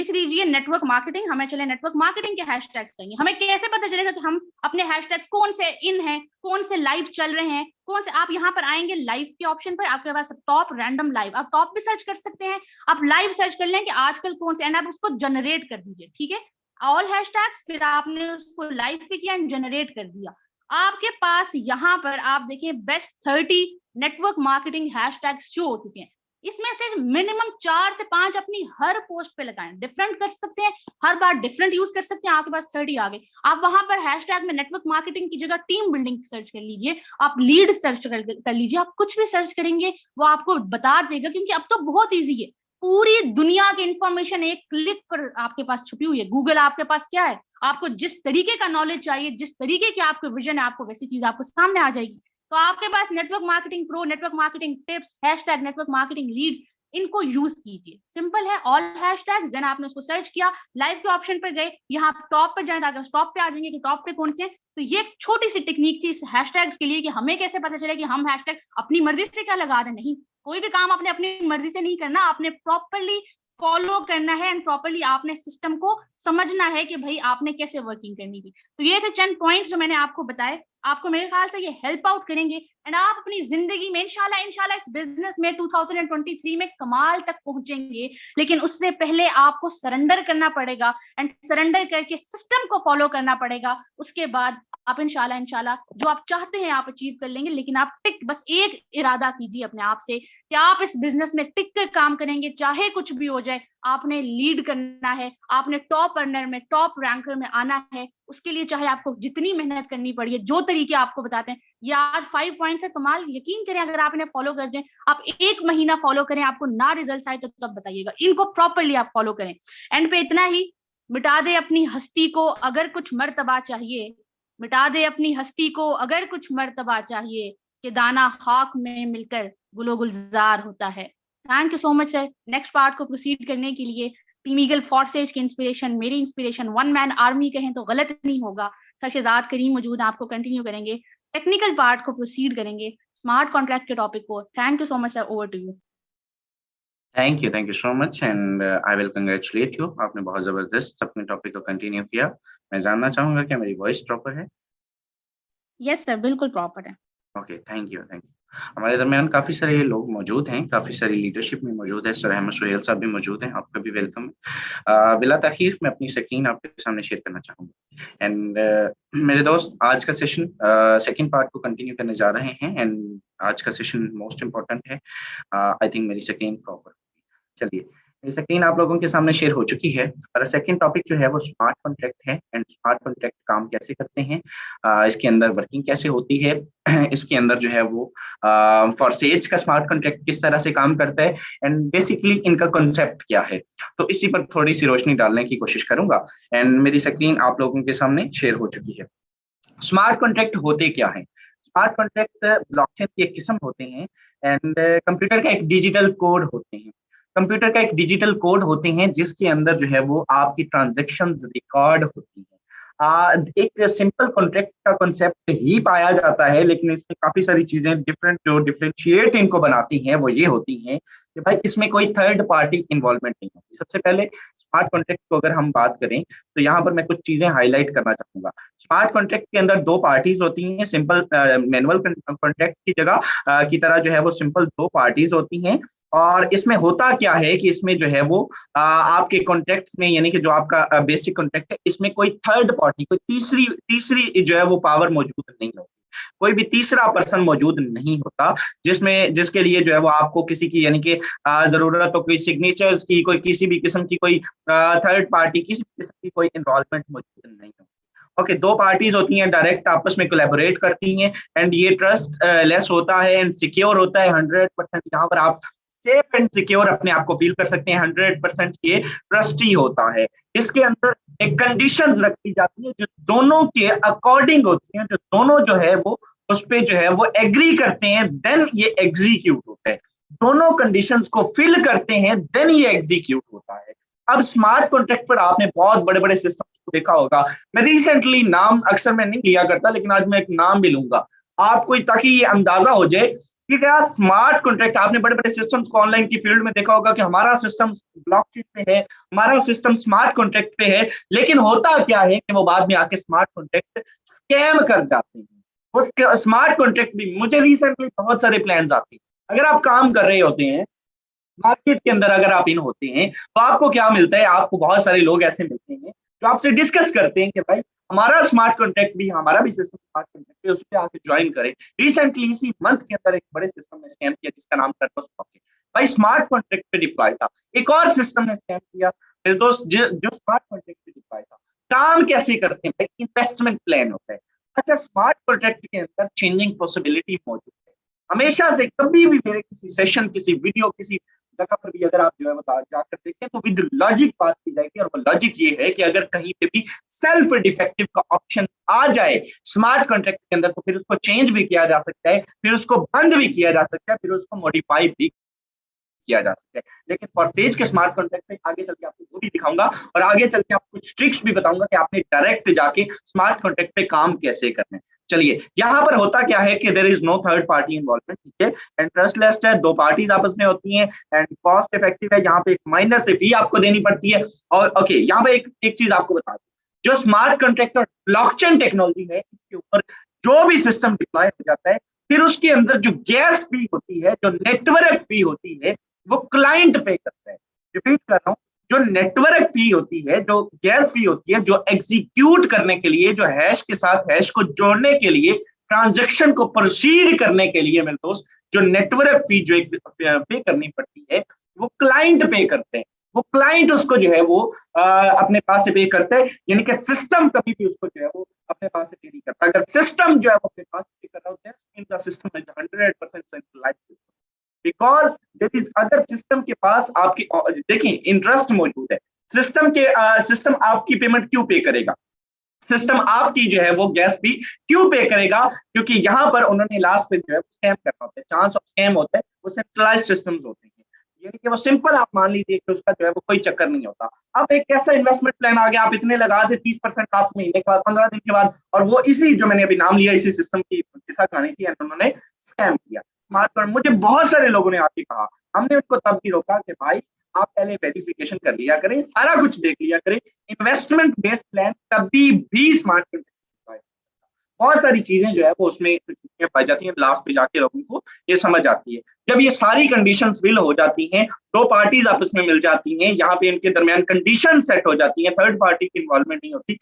[SPEAKER 2] दीजिए नेटवर्क मार्केटिंग। हमें चले नेटवर्क मार्केटिंग के हैशटैग्स चाहिए। हमें कैसे पता चलेगा कि हम अपने हैशटैग्स कौन से इन हैं, कौन से लाइव चल रहे हैं, कौन से। आप यहाँ पर आएंगे लाइव के ऑप्शन पर, आपके पास टॉप रैंडम लाइव, आप टॉप भी सर्च कर सकते हैं, आप लाइव सर्च कर लें कि आजकल कौन से, एंड आप उसको जनरेट कर दीजिए, ठीक है। ऑल हैशटैग्स, फिर आपने उसको लाइव पे किया एंड जनरेट कर दिया। आपके पास यहाँ पर आप देखिए best 30 network marketing hashtags show हो चुके हैं। इसमें से मिनिमम 4 से 5 अपनी हर पोस्ट पे लगाएं, डिफरेंट कर सकते हैं, हर बार डिफरेंट यूज कर सकते हैं। आपके पास 30 आ गए। आप वहां पर हैशटैग में नेटवर्क मार्केटिंग की जगह टीम बिल्डिंग सर्च कर लीजिए, आप लीड सर्च कर लीजिए, आप कुछ भी सर्च करेंगे वो आपको बता देगा, क्योंकि अब तो बहुत ईजी है। पूरी दुनिया की इंफॉर्मेशन एक क्लिक पर आपके पास छुपी हुई है। गूगल आपके पास क्या है, आपको जिस तरीके का नॉलेज चाहिए, जिस तरीके की आपको विजन है, आपको वैसी चीज आपको सामने आ जाएगी। तो आपके पास network marketing pro, network marketing tips, hashtag network marketing leads, इनको यूज कीजिए। सिंपल है, ऑल हैशटैग्स, देन आपने उसको सर्च किया, लाइव के ऑप्शन पर गए, यहाँ टॉप पर जाए, ताकि टॉप पे आ जाएंगे कि टॉप पे कौन से। तो ये एक छोटी सी टेक्निक थी इस हैशटैग्स के लिए कि हमें कैसे पता चले कि हम हैशटैग अपनी मर्जी से क्या लगा दें। नहीं, कोई भी काम आपने अपनी मर्जी से नहीं करना, आपने प्रॉपरली फॉलो करना है एंड प्रॉपरली आपने सिस्टम को समझना है कि भाई आपने कैसे वर्किंग करनी थी। तो ये थे चंद पॉइंट्स जो मैंने आपको बताए, आपको मेरे ख्याल से ये हेल्प आउट करेंगे एंड आप अपनी जिंदगी में इंशाल्लाह इस बिजनेस में 2023 में कमाल तक पहुंचेंगे। लेकिन उससे पहले आपको सरेंडर करना पड़ेगा एंड सरेंडर करके सिस्टम को फॉलो करना पड़ेगा। उसके बाद आप इंशाल्लाह जो आप चाहते हैं आप अचीव कर लेंगे। लेकिन आप टिक, बस एक इरादा कीजिए अपने आप से कि आप इस बिजनेस में टिक कर काम करेंगे, चाहे कुछ भी हो जाए। आपने लीड करना है, आपने टॉप अर्नर में, टॉप रैंकर में आना है। उसके लिए चाहे आपको जितनी मेहनत करनी पड़ी है, जो तरीके आपको बताते हैं, ये आज 5 पॉइंट्स है, कमाल। यकीन करें अगर आप इन्हें फॉलो कर दें, आप 1 महीना फॉलो करें, आपको ना रिजल्ट आए तो तब बताइएगा। इनको प्रॉपरली आप फॉलो करें। एंड पे इतना ही, मिटा दे अपनी हस्ती को अगर कुछ मर्तबा चाहिए, मिटा दे अपनी हस्ती को अगर कुछ मर्तबा चाहिए, कि दाना खाक में मिलकर गुलो गुलजार होता है। Thank you so much sir. Next part को प्रोसीड करने के लिए टीम ईगल फोर्सेज की इंस्पिरेशन, मेरी इंस्पिरेशन, वन मैन आर्मी कहें तो गलत नहीं होगा, सर शहजाद करीम मौजूद, आपको कंटिन्यू करेंगे, टेक्निकल पार्ट को प्रोसीड करेंगे, स्मार्ट कॉन्ट्रैक्ट के टॉपिक को। Thank you so much sir, over to you.
[SPEAKER 1] Thank you so much and I will congratulate you. आपने बहुत जबरदस्त अपने टॉपिक को कंटिन्यू किया। मैं जानना चाहूंगा कि मेरी वॉइस प्रॉपर है?
[SPEAKER 2] यस सर, बिल्कुल प्रॉपर है।
[SPEAKER 1] Okay, thank you. हमारे दरमियान काफी सारे लोग मौजूद हैं, काफी सारी लीडरशिप में मौजूद है। सर अहमद सुहेल साहब भी मौजूद हैं, आपका भी वेलकम। बिला ताखीर मैं अपनी स्क्रीन आपके सामने शेयर करना चाहूंगा एंड मेरे दोस्त आज का सेशन सेकंड पार्ट को कंटिन्यू करने जा रहे हैं एंड आज का सेशन मोस्ट इम्पोर्टेंट है। आई थिंक मेरी स्क्रीन प्रॉपर, चलिए ये स्क्रीन आप लोगों के सामने शेयर हो चुकी है। और सेकंड टॉपिक जो है वो स्मार्ट कॉन्ट्रैक्ट है एंड स्मार्ट कॉन्ट्रैक्ट काम कैसे करते हैं, इसके अंदर वर्किंग कैसे होती है, इसके अंदर जो है वो फॉरसेज का स्मार्ट कॉन्ट्रैक्ट किस तरह से काम करता है एंड बेसिकली इनका कॉन्सेप्ट क्या है। तो इसी पर थोड़ी सी रोशनी डालने की कोशिश करूंगा एंड मेरी स्क्रीन आप लोगों के सामने शेयर हो चुकी है। स्मार्ट कॉन्ट्रैक्ट होते क्या है? स्मार्ट कॉन्ट्रैक्ट ब्लॉकचेन की एक किस्म होते हैं एंड कंप्यूटर का एक डिजिटल कोड होते हैं। कंप्यूटर का एक डिजिटल कोड होते हैं जिसके अंदर जो है वो आपकी ट्रांजैक्शंस रिकॉर्ड होती है। एक सिंपल कॉन्ट्रैक्ट का कॉन्सेप्ट ही पाया जाता है, लेकिन इसमें काफी सारी चीजें डिफरेंट जो डिफरेंशिएट इनको बनाती हैं वो ये होती हैं कि भाई इसमें कोई थर्ड पार्टी इन्वॉल्वमेंट नहीं होती। सबसे पहले स्मार्ट कॉन्ट्रैक्ट को अगर हम बात करें तो यहाँ पर मैं कुछ चीजें हाईलाइट करना चाहूंगा। स्मार्ट कॉन्ट्रैक्ट के अंदर 2 पार्टीज होती हैं। सिंपल मैनुअल कॉन्ट्रैक्ट की जगह की तरह जो है वो सिंपल 2 पार्टीज होती हैं। और इसमें होता क्या है कि इसमें जो है वो आपके कॉन्ट्रैक्ट में, यानी कि जो आपका बेसिक कॉन्ट्रैक्ट है, इसमें कोई थर्ड पार्टी, कोई तीसरी जो है वो पावर मौजूद नहीं होती। कोई भी तीसरा पर्सन मौजूद नहीं होता जिसके लिए जो है वो आपको किसी की, यानी कि जरूरत हो कोई सिग्नेचर्स की, कोई किसी भी किस्म की कोई थर्ड पार्टी, किसी भी किस्म की कोई इन्वॉल्वमेंट मौजूद नहीं होती। ओके, 2 पार्टीज होती हैं, डायरेक्ट आपस में कोलैबोरेट करती हैं एंड ये ट्रस्ट लेस होता है एंड सिक्योर होता है 100%। यहाँ पर आप सेफ एंड सिक्योर अपने आप को फील कर सकते हैं। 100% ये ट्रस्टी होता है। इसके अंदर एक कंडीशंस रखी जाती है जो दोनों के अकॉर्डिंग होती हैं, जो दोनों जो है वो उस पे जो है वो एग्री करते हैं, देन ये एग्जीक्यूट होता है। दोनों कंडीशंस को फिल करते हैं, देन ये एग्जीक्यूट होता है। अब स्मार्ट कॉन्ट्रैक्ट पर आपने बहुत बड़े बड़े सिस्टम्स को देखा होगा। मैं रिसेंटली नाम अक्सर मैं नहीं लिया करता, लेकिन आज मैं एक नाम भी लूंगा आपको, ताकि ये अंदाजा हो जाए कि क्या स्मार्ट कॉन्ट्रैक्ट। आपने बड़े बड़े सिस्टम्स को ऑनलाइन की फील्ड में देखा होगा कि हमारा सिस्टम ब्लॉकचेन पे है, हमारा सिस्टम स्मार्ट कॉन्ट्रैक्ट पे है, लेकिन होता क्या है कि वो बाद में आके स्मार्ट कॉन्ट्रैक्ट स्कैम कर जाते हैं। उस स्मार्ट कॉन्ट्रैक्ट भी, मुझे रिसेंटली बहुत सारे प्लान्स आते हैं। अगर आप काम कर रहे होते हैं मार्केट के अंदर, अगर आप इन होते हैं तो आपको क्या मिलता है? आपको बहुत सारे लोग ऐसे मिलते हैं जो आपसे डिस्कस करते हैं कि भाई हमारा स्मार्ट कॉन्ट्रैक्ट भी, हमारा भी सिस्टम स्मार्ट कॉन्ट्रैक्ट है, उस पर आके ज्वाइन करें। रिसेंटली इसी मंथ के अंदर एक बड़े सिस्टम ने स्कैम किया जिसका नाम कर्टोस्टॉक है। भाई स्मार्ट कॉन्ट्रैक्ट पे डिप्लॉय था। एक और सिस्टम ने स्कैम किया मेरे दोस्त जो स्मार्ट कॉन्ट्रैक्ट पे डिप्लॉय था। काम कैसे करते हैं भाई? इन्वेस्टमेंट प्लान होता है। अच्छा, स्मार्ट कॉन्ट्रैक्ट के अंदर चेंजिंग पॉसिबिलिटी मौजूद है। हमेशा से कभी भी मेरे किसी सेशन, किसी वीडियो, किसी
[SPEAKER 3] जगह पर भी अगर आप जो है वो जाकर देखें तो विद लॉजिक बात की जाएगी, और वो लॉजिक ये है कि अगर कहीं पे भी सेल्फ डिफेक्टिव का ऑप्शन आ जाए स्मार्ट कॉन्ट्रैक्ट के अंदर, तो फिर उसको चेंज भी किया जा सकता है, फिर उसको बंद भी किया जा सकता है, फिर उसको मॉडिफाई भी किया जा सकता है। लेकिन फॉरसेज के स्मार्ट कॉन्ट्रैक्ट में आगे चल के आपको वो भी दिखाऊंगा, और आगे चल के आपको कुछ ट्रिक्स भी बताऊंगा कि आपने डायरेक्ट जाके स्मार्ट कॉन्ट्रैक्ट पे काम कैसे करना है। चलिए, यहाँ पर होता क्या है कि there is no third party involvement, ठीक है, एंड ट्रस्टलेस है, दो पार्टीज आपस में होती हैं, एंड कॉस्ट इफेक्टिव है, यहाँ पे एक माइनर से फी आपको देनी पड़ती है। और ओके, यहाँ पे एक चीज आपको बता दूं, जो स्मार्ट कॉन्ट्रैक्ट और ब्लॉकचेन टेक्नोलॉजी है, इसके ऊपर जो भी सिस्टम डिप्लॉय हो जाता है, फिर उसके अंदर जो गैस फी होती है, जो नेटवर्क फी होती है, वो क्लाइंट पे करता है। रिपीट कर रहा हूं, जो नेटवर्क फी होती है, जो गैस फी होती है, जो एग्जीक्यूट करने के लिए, जो हैश के साथ हैश को जोड़ने के लिए, ट्रांजैक्शन को प्रोसीड करने के लिए मेरे दोस्त, जो नेटवर्क फी जो पे करनी पड़ती है, वो क्लाइंट पे करते हैं। वो क्लाइंट उसको जो है वो अपने पास से पे करता है, यानी कि सिस्टम कभी भी उसको जो है वो अपने पास से पे नहीं करता। अगर सिस्टम जो है वो अपने पास से पे कर रहा होता है, in the system is 100% centralised system, because there is, अगर सिस्टम के पास आपकी, देखिए, इंटरेस्ट मौजूद है, सिस्टम आपकी पेमेंट क्यों पे करेगा, सिस्टम आपकी जो है वो गैस भी क्यों पे करेगा, क्योंकि यहाँ पर उन्होंने लास्ट पे जो है स्कैम करना होता है, चांस ऑफ स्कैम होता है, वो सेंट्रलाइज्ड सिस्टम्स होते हैं, यानी कि वो सिंपल, आप मान लीजिए कि उसका जो है वो कोई चक्कर नहीं होता। अब एक ऐसा इन्वेस्टमेंट प्लान आ गया, आप इतने लगा थे, 30% आप महीने के बाद, 15 दिन के बाद, और वो इसी जो मैंने अभी नाम लिया, इसी सिस्टम की दिशा कहानी थी, उन्होंने स्कैम किया। स्मार्ट कार्ड, मुझे बहुत सारे लोगों ने आके कहा, हमने उनको तब भी रोका कि भाई आप पहले वेरिफिकेशन कर लिया करें, सारा कुछ देख लिया करें, इन्वेस्टमेंट बेस्ड प्लान कभी भी स्मार्ट कार्ड, बहुत सारी चीजें जो है वो उसमें पाई जाती हैं, लास्ट पे जाके लोगों को ये समझ आती है। जब ये सारी कंडीशंस फिल हो जाती हैं, दो पार्टीज आपस में मिल जाती हैं, यहाँ पे इनके दरमियान कंडीशन सेट हो जाती हैं, थर्ड पार्टी की इन्वॉल्वमेंट नहीं होती,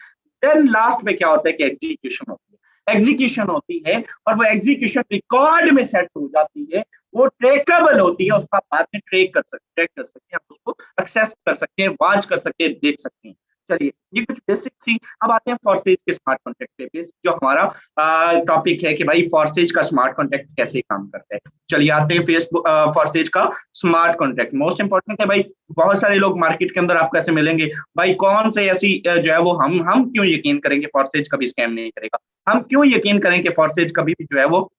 [SPEAKER 3] देन लास्ट में क्या होता है कि एग्जीक्यूशन होती है। एग्जीक्यूशन होती है और वो एग्जीक्यूशन रिकॉर्ड में सेट हो जाती है, वो ट्रेकेबल होती है, उसका बाद में ट्रैक कर सकते हैं, आप उसको एक्सेस कर सकते हैं, वॉच कर सकते हैं, देख सकते हैं। चलिए, ये कुछ बेसिक थी। अब आते हैं फॉरसेज के स्मार्ट कॉन्ट्रैक्ट पे, बेसिक जो हमारा टॉपिक है कि भाई फॉरसेज का स्मार्ट कॉन्ट्रैक्ट कैसे काम करता है। चलिए आते हैं फेसबुक फॉरसेज का स्मार्ट कॉन्ट्रैक्ट, मोस्ट इंपॉर्टेंट है भाई। बहुत सारे लोग मार्केट के अंदर आपको ऐसे मिलेंगे, भाई कौन से ऐसी जो है वो हम क्यों यकीन करेंगे फॉरसेज कभी स्कैम नहीं करेगा, हम क्यों यकीन करें कि फॉरसेज कभी भी जो है वो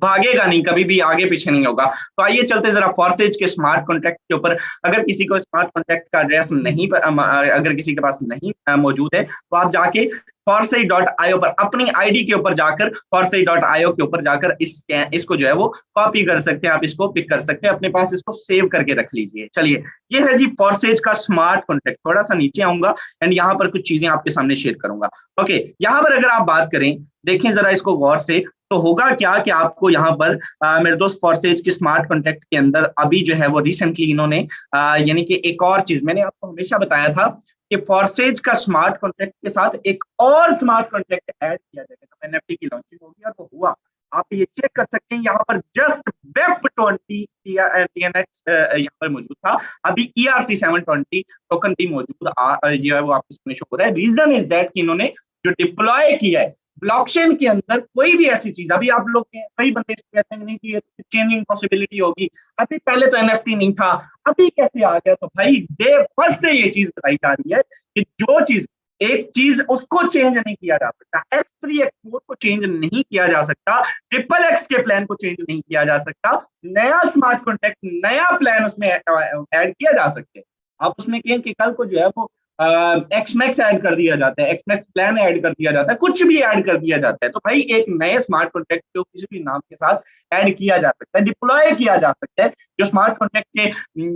[SPEAKER 3] भागेगा नहीं, कभी भी आगे पीछे नहीं होगा। तो आइए चलते जरा फॉरसेज के स्मार्ट कॉन्ट्रैक्ट के ऊपर। अगर किसी को स्मार्ट कॉन्ट्रैक्ट का एड्रेस नहीं, अगर किसी के पास नहीं मौजूद है, तो आप जाके forseid.io पर अपनी आईडी के ऊपर जाकर forseid.io के ऊपर जाकर इसको जो है वो कॉपी कर सकते हैं, आप इसको पिक कर सकते हैं, अपने पास इसको सेव करके रख लीजिए। चलिए, ये है जी फॉरसेज का स्मार्ट कॉन्ट्रैक्ट। थोड़ा सा नीचे आऊंगा एंड यहाँ पर कुछ चीजें आपके सामने शेयर करूंगा। ओके, यहाँ पर अगर आप बात करें, देखें जरा इसको गौर से, तो होगा क्या कि आपको यहाँ पर मेरे दोस्त फॉरसेज के स्मार्ट कॉन्ट्रैक्ट के अंदर अभी जो है वो रिसेंटली इन्होंने यानी कि एक और चीज, मैंने आपको हमेशा बताया था कि फॉरसेज का स्मार्ट कॉन्ट्रैक्ट के साथ एक और स्मार्ट कॉन्ट्रैक्ट ऐड किया जाएगा, तो एनएफटी की लॉन्चिंग होगी और वो हुआ। आप ये चेक कर सकते हैं, यहाँ पर जस्ट वेब20 TNX यहाँ पर मौजूद था, अभी ERC 720 टोकन भी मौजूद ये वो आपके सामने शो हो रहा है। रीजन इज दैट कि इन्होंने जो डिप्लॉय किया है ब्लॉकचेन के अंदर, कोई भी ऐसी चीज, अभी आप लोग कई बंदे कहते हैं नहीं कि ये चेंजिंग पॉसिबिलिटी होगी, अभी पहले तो एनएफटी नहीं था, अभी कैसे आ गया? तो भाई डे फर्स्ट ये चीज बताई जा रही है कि जो चीज, एक चीज उसको चेंज नहीं किया जा सकता, X3 X4 को चेंज नहीं किया जा सकता, XXX के प्लान को चेंज नहीं किया जा सकता, नया स्मार्ट कॉन्ट्रैक्ट, नया प्लान उसमें ऐड किया जा सकते हैं। आप उसमें कहें कि कल को जो है वो एक्समैक्स ऐड कर दिया जाता है, एक्समैक्स प्लान ऐड कर दिया जाता है, कुछ भी ऐड कर दिया जाता है, तो भाई एक नए स्मार्ट कॉन्ट्रैक्ट को किसी भी नाम के साथ ऐड किया जा सकता है, डिप्लॉय किया जा सकता है। जो स्मार्ट कॉन्ट्रैक्ट के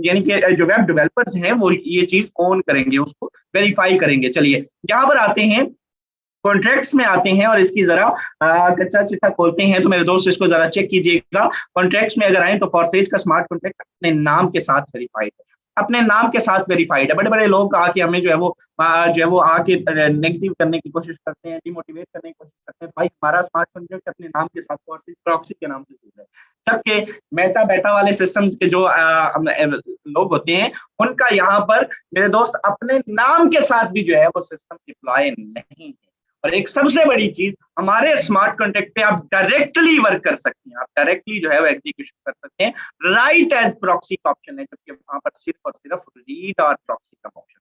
[SPEAKER 3] यानी कि जो वेब डेवलपर्स हैं वो ये चीज ऑन करेंगे, उसको वेरीफाई करेंगे। चलिए यहाँ पर आते हैं, कॉन्ट्रैक्ट्स में आते हैं और इसकी जरा कच्चा चिट्ठा खोलते हैं, तो मेरे दोस्त इसको जरा चेक कीजिएगा। कॉन्ट्रैक्ट्स में अगर आए तो फॉरसेज का स्मार्ट कॉन्ट्रैक्ट अपने नाम के साथ वेरीफाइड है, अपने नाम के साथ वेरीफाइड है। बड़े बड़े लोग आके हमें जो है वो आके नेगेटिव करने की कोशिश करते हैं, डिमोटिवेट करने की कोशिश करते हैं, भाई हमारा स्मार्ट कॉन्ट्रैक्ट अपने नाम के साथ फॉरसेज प्रॉक्सी के नाम से शुरू है। जबकि मेटा बेटा वाले सिस्टम के जो लोग होते हैं, उनका यहाँ पर मेरे दोस्त अपने नाम के साथ भी जो है वो सिस्टम डिप्लॉय नहीं है, और एक सबसे बड़ी चीज, हमारे स्मार्ट कॉन्ट्रैक्ट पे आप डायरेक्टली वर्क कर सकते हैं, आप डायरेक्टली जो है वो एग्जीक्यूशन कर सकते हैं। राइट एज प्रॉक्सी का ऑप्शन है, जबकि वहां पर सिर्फ और सिर्फ रीड और प्रॉक्सी का ऑप्शन,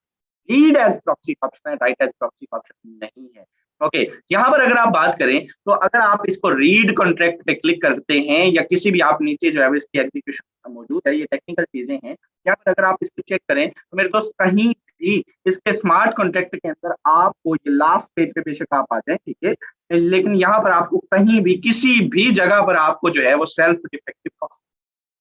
[SPEAKER 3] रीड एज प्रॉक्सी का ऑप्शन है, राइट एज प्रॉक्सी का ऑप्शन नहीं है। ओके, यहाँ पर अगर आप बात करें तो अगर आप इसको रीड कॉन्ट्रैक्ट पे क्लिक करते हैं या किसी भी आप नीचे जो है इसकी एग्जीक्यूशन मौजूद है, ये टेक्निकल चीजें हैं, यहाँ पर अगर आप इसको चेक करें तो मेरे दोस्त कहीं भी इसके स्मार्ट कॉन्ट्रैक्ट के अंदर आपको ये लास्ट पेज पे बेशक आप आ जाए, ठीक है, लेकिन यहाँ पर आपको कहीं भी किसी भी जगह पर आपको जो है वो सेल्फ डिफेक्टिव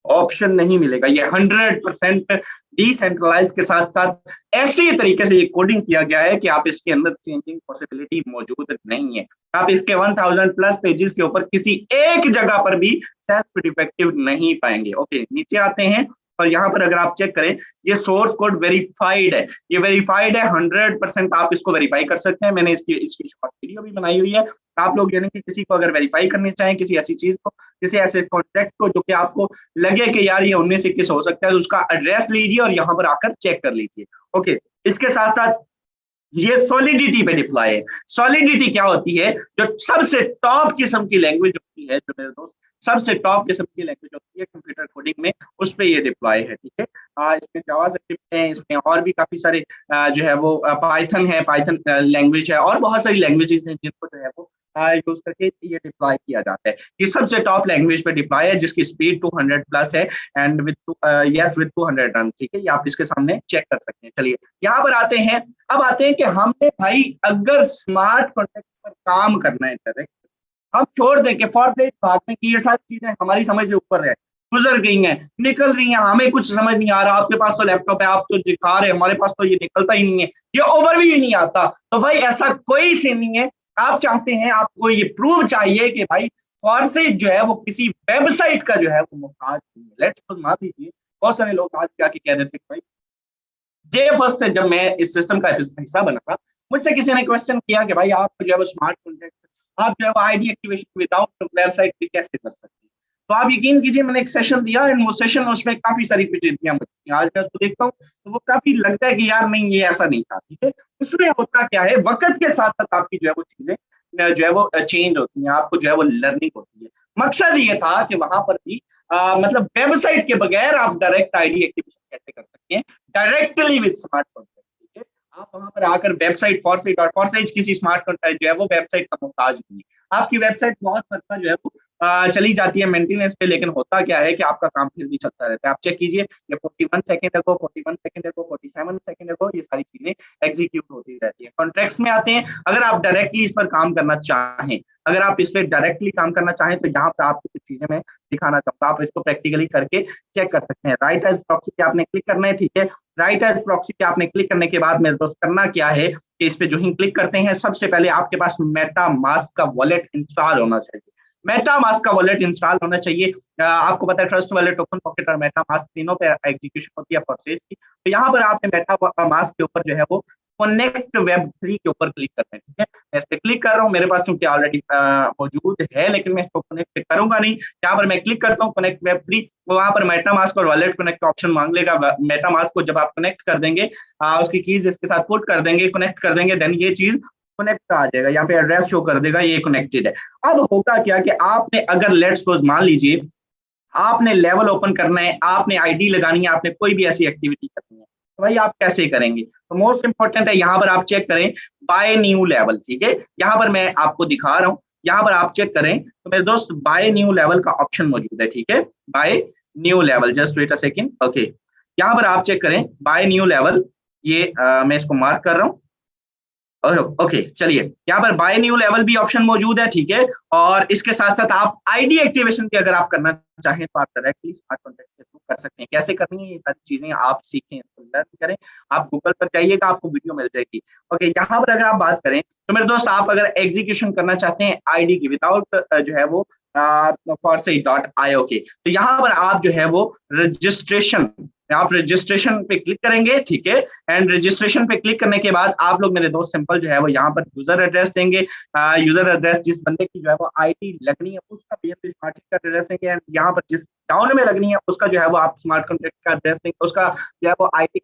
[SPEAKER 3] ऑप्शन नहीं मिलेगा। ये 100% डिसेंट्रलाइज के साथ साथ ऐसे तरीके से ये कोडिंग किया गया है कि आप इसके अंदर चेंजिंग पॉसिबिलिटी मौजूद नहीं है। आप इसके 1000 प्लस पेजेस के ऊपर किसी एक जगह पर भी सेल्फ डिफेक्टिव नहीं पाएंगे। ओके, नीचे आते हैं और यहाँ पर अगर आप चेक करें, ये सोर्स कोड वेरीफाइड है, ये वेरीफाइड है, 100% आप इसको वेरीफाई कर सकते हैं। मैंने इसकी शॉर्ट वीडियो भी बनाई हुई है। आप लोग यानी कि किसी को अगर वेरीफाई करनी चाहें, किसी ऐसी चीज को, किसी ऐसे कॉन्ट्रैक्ट को जो कि आपको लगे कि यार ये 1921 हो सकता है, तो उसका एड्रेस लीजिए और यहाँ पर आकर चेक कर लीजिए। ओके, इसके साथ साथ ये सॉलिडिटी पे डिप्लॉय है। सॉलिडिटी क्या होती है? जो सबसे टॉप किस्म की लैंग्वेज होती है, जो मेरे दोस्त सबसे टॉप किस्म की लैंग्वेज होती है कंप्यूटर कोडिंग में, उस पे ये डिप्लॉय है, ठीक है। इसमें जावास्क्रिप्ट है, इसमें और भी काफी सारे जो है वो पाइथन है, पाइथन लैंग्वेज है, और बहुत सारी लैंग्वेजेस हैं जिनको जो है वो यूज करके ये डिप्लॉय किया जाता है। ये सबसे टॉप लैंग्वेज पे डिप्लॉय है, जिसकी स्पीड 200 प्लस है एंड विद 200 रन, ठीक है। ये आप इसके सामने चेक कर सकते हैं। चलिए यहाँ पर आते हैं, अब आते हैं कि हमने भाई अगर स्मार्ट कॉन्ट्रैक्ट पर काम करना है डायरेक्ट, हम छोड़ दें कि फॉर से भागने की ये सारी चीजें हमारी समझ से ऊपर है, गुजर गई हैं, निकल रही हैं, हमें कुछ समझ नहीं आ रहा। आपके पास तो लैपटॉप है, आप तो दिखा रहे हैं, हमारे पास तो ये निकलता ही नहीं है, ये ओवर भी नहीं आता। तो भाई ऐसा कोई सीन नहीं है। आप चाहते हैं, आपको ये प्रूव चाहिए कि भाई फॉरसेज जो है वो किसी वेबसाइट का जो है वो मोहताज नहीं है। लेट्स मान लीजिए बहुत सारे लोग आज क्या कह देते हैं, भाई डे फर्स्ट से जब मैं इस सिस्टम का हिस्सा बना था, मुझसे किसी ने क्वेश्चन किया कि भाई आप जो है वो स्मार्ट कॉन्ट्रैक्ट, आप जो है वो आईडी एक्टिवेशन विदाउट वेबसाइट पे कैसे कर सकते हैं। तो आप यकीन कीजिए, मैंने एक सेशन दिया एंड वो सेशन उसमें काफी सारी पेचीदगियां बची। आज मैं उसको देखता हूँ तो वो काफी लगता है कि यार नहीं, ये ऐसा नहीं था, ठीक है। उसमें होता क्या है, वक्त के साथ साथ आपकी जो है वो चीजें जो है वो चेंज होती हैं, आपको जो है वो लर्निंग होती है। मकसद ये था कि वहां पर भी मतलब वेबसाइट के बगैर आप डायरेक्ट आईडी एक्टिवेशन कैसे कर सकते हैं, डायरेक्टली विद स्मार्ट कॉन्ट्रैक्ट, ठीक है। आप वहां पर आकर वेबसाइट फॉरसेज किसी स्मार्ट कॉन्ट्रैक्ट जो है वो वेबसाइट का मोहताज नहीं है। आपकी वेबसाइट बहुत मरतबा जो है वो चली जाती है मेंटेनेंस पे, लेकिन होता क्या है कि आपका काम फिर भी चलता रहता है। आप चेक कीजिए, ये 41 सेकंड अगो, 41 सेकंड अगो, 47 सेकंड अगो, ये सारी चीजें एग्जीक्यूट होती रहती है। कॉन्ट्रैक्ट्स में आते हैं, अगर आप डायरेक्टली इस पर काम करना चाहें, अगर आप इस पर डायरेक्टली काम करना चाहें तो यहाँ पर आपको कुछ चीजें मैं दिखाना चाहूंगा। आप इसको प्रैक्टिकली करके चेक कर सकते हैं। राइट एज प्रॉक्सी पे आपने क्लिक करना है, ठीक है। राइट एज प्रॉक्सी पे आपने क्लिक करने के बाद मेरे दोस्त करना क्या है कि इस पे जो ही क्लिक करते हैं, सबसे पहले आपके पास मेटा मास्क का वॉलेट इंस्टॉल होना चाहिए। मेटा मास्क का वॉलेट इंस्टॉल होना चाहिए। आपको पता है ट्रस्ट वॉलेट, ओपन पॉकेट और मेटा मास्क तीनों पे एग्जीक्यूशन होती है फॉरसेज की। तो यहाँ पर आपने मेटा मास्क के ऊपर जो है वो कनेक्ट वेब 3 के ऊपर क्लिक करना है, ठीक है। मैं इस पे क्लिक कर रहा हूँ, मेरे पास चूंकि ऑलरेडी मौजूद है, लेकिन मैं इसको कनेक्ट करूंगा नहीं। यहाँ पर मैं क्लिक करता हूँ कनेक्ट वेब 3, वहां पर मेटा मास्क और वॉलेट कनेक्ट ऑप्शन मांग लेगा। मेटा मास्क को जब आप कनेक्ट कर देंगे, उसकी कीज इसके साथ पुट कर देंगे, कनेक्ट कर देंगे, देन ये चीज कनेक्ट आ जाएगा। यहाँ पे एड्रेस शो कर देगा, ये कनेक्टेड है। अब होगा क्या कि आपने अगर लेट्स सपोज मान लीजिए आपने लेवल ओपन करना है, आपने आईडी लगानी है, आपने कोई भी ऐसी एक्टिविटी करनी है, तो भाई आप कैसे करेंगे? तो मोस्ट इंपॉर्टेंट है, यहाँ पर आप चेक करें बाय न्यू लेवल, ठीक है। यहाँ पर मैं आपको दिखा रहा हूँ, यहाँ पर आप चेक करें तो मेरे दोस्त बाय न्यू लेवल का ऑप्शन मौजूद है, ठीक है। Buy new level, just wait a second, okay. यहाँ पर आप चेक करें बाय न्यू लेवल, ये मैं इसको मार्क कर रहा हूँ, ओके। चलिए यहाँ पर बाय न्यू लेवल भी ऑप्शन मौजूद है, ठीक है। और इसके साथ साथ आप आईडी एक्टिवेशन की अगर आप करना चाहें तो आप डायरेक्टली स्मार्ट कॉन्ट्रैक्ट के थ्रू कर सकते हैं। कैसे करनी है ये सारी चीजें आप सीखें, इसको लर्न करें। आप गूगल पर जाइएगा, आपको वीडियो मिल जाएगी। ओके, यहाँ पर अगर आप बात करें तो मेरे दोस्त आप अगर एग्जीक्यूशन करना चाहते हैं आईडी की विदाउट जो है वो force.io के, तो यहाँ पर आप जो है वो रजिस्ट्रेशन, आप रजिस्ट्रेशन पे क्लिक करेंगे, ठीक है। एंड रजिस्ट्रेशन पे क्लिक करने के बाद आप लोग मेरे दोस्त सिंपल जो है वो यहाँ पर यूजर एड्रेस देंगे। यूजर एड्रेस जिस बंदे की जो है वो आईडी लगनी है उसका स्मार्ट कार्ड एड्रेस देंगे। एंड यहाँ पर जिस डाउन में लगनी है उसका जो है वो आप स्मार्ट कॉन्ट्रैक्ट का एड्रेस देंगे, उसका जो है वो IT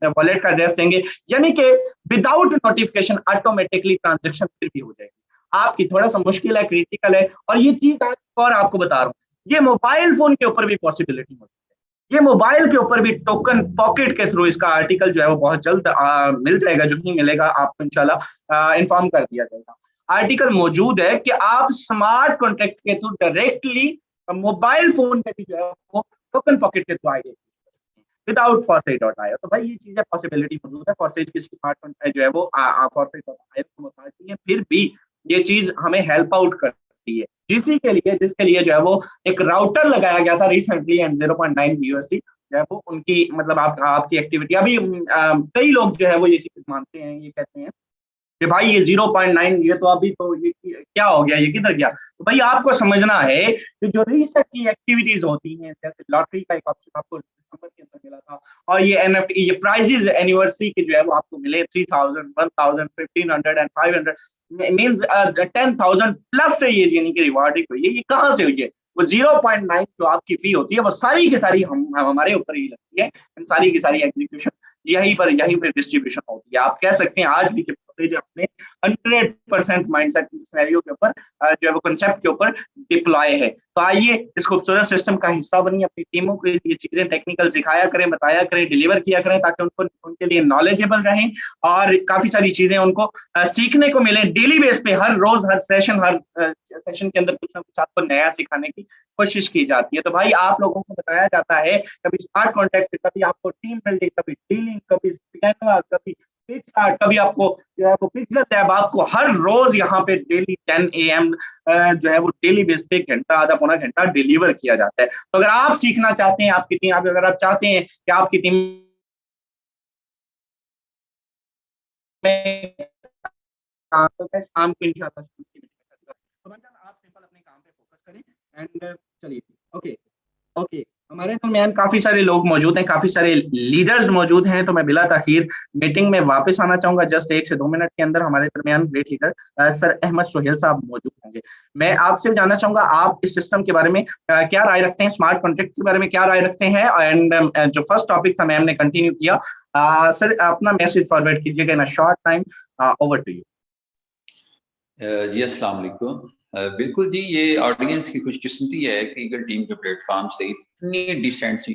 [SPEAKER 3] वॉलेट का एड्रेस देंगे, यानी कि विदाउट नोटिफिकेशन ऑटोमेटिकली ट्रांजेक्शन फिर भी हो जाएगी। आपकी थोड़ा सा मुश्किल है, क्रिटिकल है, और ये चीज और आपको बता रहा हूँ, ये मोबाइल फोन के ऊपर भी पॉसिबिलिटी होती है, ये मोबाइल के ऊपर भी टोकन पॉकेट के थ्रू इसका आर्टिकल जो है वो बहुत जल्द मिल जाएगा, जो नहीं मिलेगा आपको इंशाल्लाह इन्फॉर्म कर दिया जाएगा। आर्टिकल मौजूद है कि आप स्मार्ट कॉन्ट्रैक्ट के थ्रू डायरेक्टली मोबाइल फोन में भी जो है वो टोकन पॉकेट के थ्रू आएंगे विदाउट foresight.io। तो भाई ये चीजें पॉसिबिलिटी मौजूद है, फॉरसाइट की स्मार्ट कॉन्ट्रैक्ट जो है वो foresight.io को बताती है, फिर भी ये चीज हमें हेल्प आउट करती है, जिसके लिए जो है वो एक राउटर लगाया गया था रिसेंटली, एंड 0.9 USD जो है वो उनकी मतलब आपकी एक्टिविटी अभी कई लोग जो है वो ये चीज मानते हैं, ये कहते हैं कि भाई ये 0.9 ये तो अभी तो ये क्या हो गया, ये किधर गया। तो भाई आपको समझना है कि जो रिसर्च की एक्टिविटीज होती हैं, जैसे लॉटरी का एक ऑप्शन आपको दिसंबर के अंदर मिला था, और ये NFT ये प्राइजेस एनिवर्सरी के जो है वो आपको मिले 3000, 1000, 1500 एंड 500 मींस 10,000 प्लस से ये यानी कि रिवार्डिंग हुई है। ये कहाँ से हुई है? वो 0.9 जो आपकी फी होती है वो सारी की सारी हमारे ऊपर ही लगती है, सारी की सारी एग्जीक्यूशन यहीं पर डिस्ट्रीब्यूशन होती है। आप कह सकते हैं आज भी जो अपने 100% माइंडसेट सिनेरियो के ऊपर जो है वो कंसेप्ट के ऊपर डिप्लॉय है। तो आइए इस खूबसूरत सिस्टम का हिस्सा बनिए, अपनी टीमों को ये चीजें टेक्निकल सिखाया करें, बताया करें, डिलीवर किया करें, ताकि उनको उनके लिए नॉलेजेबल रहें और काफी सारी चीजें उनको सीखने को मिले डेली बेस पे। हर रोज हर सेशन के अंदर कुछ ना कुछ आपको नया सिखाने की कोशिश की जाती है। तो भाई आप लोगों को बताया जाता है कभी स्मार्ट कॉन्टैक्ट, कभी आपको टीम बिल्डिंग, कभी डीलिंग, कभी पियानो, कभी पिक्सआर्ट, कभी आपको जो है वो पिक्सल टैब, आपको हर रोज यहाँ पे डेली 10 AM जो है वो डेली बेस पे घंटा आधा पौना घंटा डिलीवर किया जाता है। तो अगर आप सीखना चाहते हैं, आपकी टीम अगर आप चाहते हैं कि आपकी टीम में शाम को इंशाल्लाह आप सिंपल अपने काम पे फोकस करें एंड चलिए ओके ओके। हमारे दरमियान काफी सारे लोग मौजूद हैं, काफी सारे लीडर्स मौजूद हैं, तो मैं बिला ताखीर मीटिंग में वापस आना चाहूंगा। जस्ट 1 से 2 मिनट के अंदर हमारे दरमियान great leader sir Ahmed Sohail साहब मौजूद होंगे। मैं आपसे जानना चाहूंगा आप इस सिस्टम के बारे में क्या राय रखते हैं, स्मार्ट कॉन्ट्रैक्ट के बारे में क्या राय रखते हैं, एंड जो फर्स्ट टॉपिक था मैम ने कंटिन्यू किया। सर अपना मैसेज फॉरवर्ड कीजिएगा in a short time. Over to you.
[SPEAKER 4] जी अस्सलाम वालेकुम। बिल्कुल जी, ये ऑडियंस की खुशकिस्मती है कि ईगल टीम के प्लेटफॉर्म से इतनी डिसेंट सी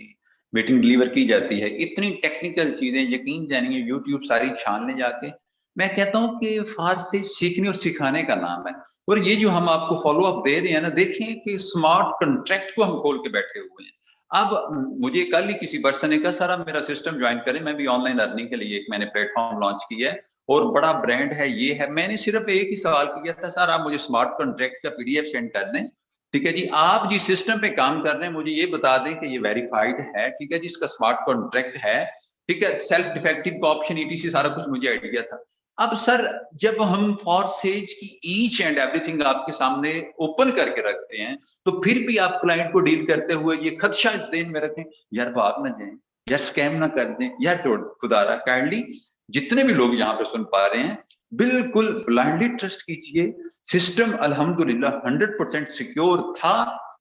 [SPEAKER 4] मीटिंग डिलीवर की जाती है, इतनी टेक्निकल चीजें यकीन जानिए यूट्यूब सारी छान ले जाके। मैं कहता हूँ कि फारसी सीखने और सिखाने का नाम है, और ये जो हम आपको फॉलो अप दे रहे हैं ना, देखें कि स्मार्ट कॉन्ट्रैक्ट को हम खोल के बैठे हुए हैं। अब मुझे कल ही किसी पर्सन ने कहा सर आप मेरा सिस्टम ज्वाइन करें, मैं भी ऑनलाइन अर्निंग के लिए एक मैंने प्लेटफॉर्म लॉन्च किया है और बड़ा ब्रांड है, ये है। मैंने सिर्फ एक ही सवाल किया था, सर आप मुझे स्मार्ट कॉन्ट्रैक्ट का PDF सेंड कर दें, ठीक है जी। आप जिस सिस्टम पे काम कर रहे हैं मुझे ये बता दें कि ये वेरीफाइड है, ठीक है जी, इसका स्मार्ट कॉन्ट्रैक्ट है, ठीक है, सेल्फ डिफेक्टिव का ऑप्शन ETC सारा कुछ मुझे आइडिया था। अब सर जब हम फॉरसेज की ईच एंड एवरीथिंग आपके सामने ओपन करके रखते हैं, तो फिर भी आप क्लाइंट को डील करते हुए ये खदशा इस देन में रखें, यार भाग ना जाए, यार स्कैम ना कर दें, यार खुदारा काइंडली जितने भी लोग यहाँ पे सुन पा रहे हैं बिल्कुल ब्लाइंडली ट्रस्ट कीजिए। सिस्टम अल्हम्दुलिल्लाह 100% सिक्योर था,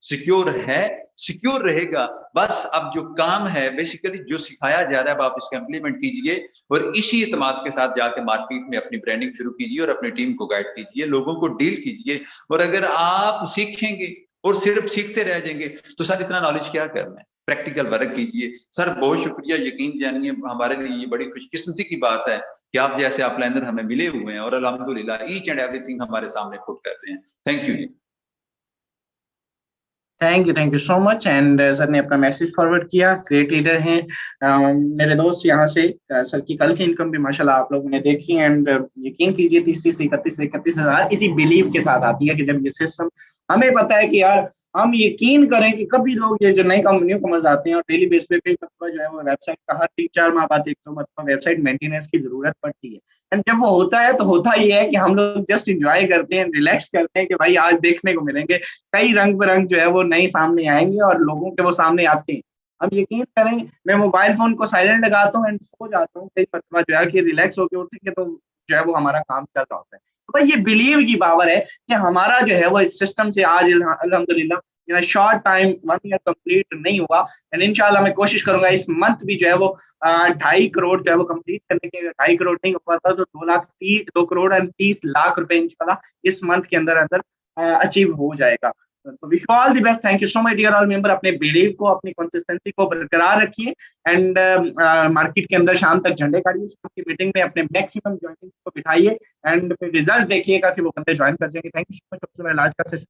[SPEAKER 4] सिक्योर है, सिक्योर रहेगा। बस अब जो काम है बेसिकली जो सिखाया जा रहा है आप इसका इम्प्लीमेंट कीजिए और इसी एतमाद के साथ जाके मार्केट में अपनी ब्रांडिंग शुरू कीजिए और अपनी टीम को गाइड कीजिए, लोगों को डील कीजिए। और अगर आप सीखेंगे और सिर्फ सीखते रह जाएंगे तो सर इतना नॉलेज क्या करना है, प्रैक्टिकल वर्क कीजिए। सर बहुत शुक्रिया, यकीन जानिए हमारे लिए ये बड़ी खुशकिस्मती की बात है कि आप जैसे अपलाइनर हमें मिले हुए हैं और अल्हम्दुलिल्लाह ईच एंड एवरीथिंग हमारे सामने पुट कर रहे हैं। थैंक यू जी।
[SPEAKER 1] Thank you so much. And sir ने अपना मैसेज फॉरवर्ड किया, ग्रेट लीडर हैं। मेरे दोस्त यहाँ से सर की कल की इनकम भी माशाल्लाह आप लोगों ने देखी, एंड यकीन कीजिए 30 से 31 हजार इसी बिलीव के साथ आती है कि जब ये सिस्टम हमें पता है कि यार हम यकीन करें कि कभी लोग ये जो नई कंपनियों कमर्स आते हैं और डेली बेस पे कई मतलब जो है वो वेबसाइट का हर 3-4 माह बाद एक तो मतलब वेबसाइट मेंटेनेंस की जरूरत पड़ती है। एंड जब वो होता है तो होता ही है कि हम लोग जस्ट इंजॉय करते हैं, रिलैक्स करते हैं कि भाई आज देखने को मिलेंगे कई रंग बिरंग जो है वो नए सामने आएंगे और लोगों के वो सामने आते हैं। हम यकीन करें मैं मोबाइल फोन को साइलेंट लगाता हूँ एंड सो जाता हूँ, कई मरतबा जो है कि रिलैक्स होकर उठेंगे तो जो है वो हमारा काम चल रहा होता है। तो भाई ये बिलीव की पावर है कि हमारा जो है वो इस सिस्टम से आज अल्हम्दुलिल्लाह
[SPEAKER 3] शॉर्ट टाइम 1 ईयर कंप्लीट नहीं हुआ। एंड इंशाल्लाह मैं कोशिश करूंगा इस मंथ भी जो है वो 2.5 करोड़ जो है वो कंप्लीट करने के। 2.5 करोड़ नहीं हो पाता तो 2 करोड़ और 30 लाख रुपए इंशाल्लाह इस मंथ के अंदर अंदर अचीव हो जाएगा। तो wish you all the best. Thank you so much dear all member. अपने बिलीव को, अपनी कंसिस्टेंसी को बरकरार रखिए एंड मार्केट के अंदर शाम तक झंडे गाड़िए। शाम की मीटिंग में अपने मैक्सिमम ज्वाइनिंग को बिठाइए एंड फिर रिजल्ट देखिएगा कि वो बंदे ज्वाइन कर जाएंगे। Thank you so much. आज का सेशन